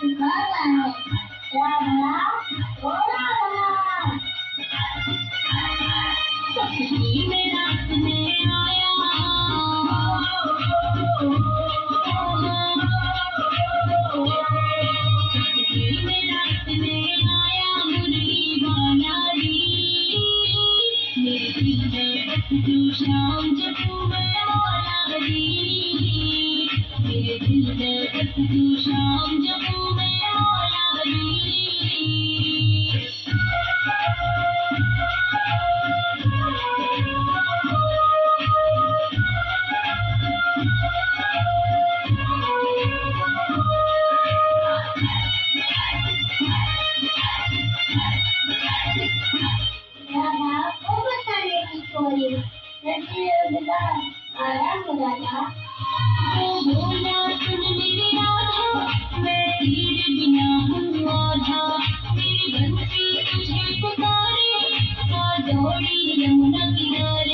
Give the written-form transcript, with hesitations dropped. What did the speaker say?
सिखाता है क्या भला थोड़ा भला सपनी में रात में आया सपनी में रात में आया मुरली वाला दी मेरे दिल में तू शाम जब मैं मौला दी मेरे दिल में तू शाम जब मैं मौला दी बोला सुन मेरी राधा मैं तेरे बिना हूँ आधा मेरी बंसी तुझे पुकारे आ दौड़ी यमुना किनारे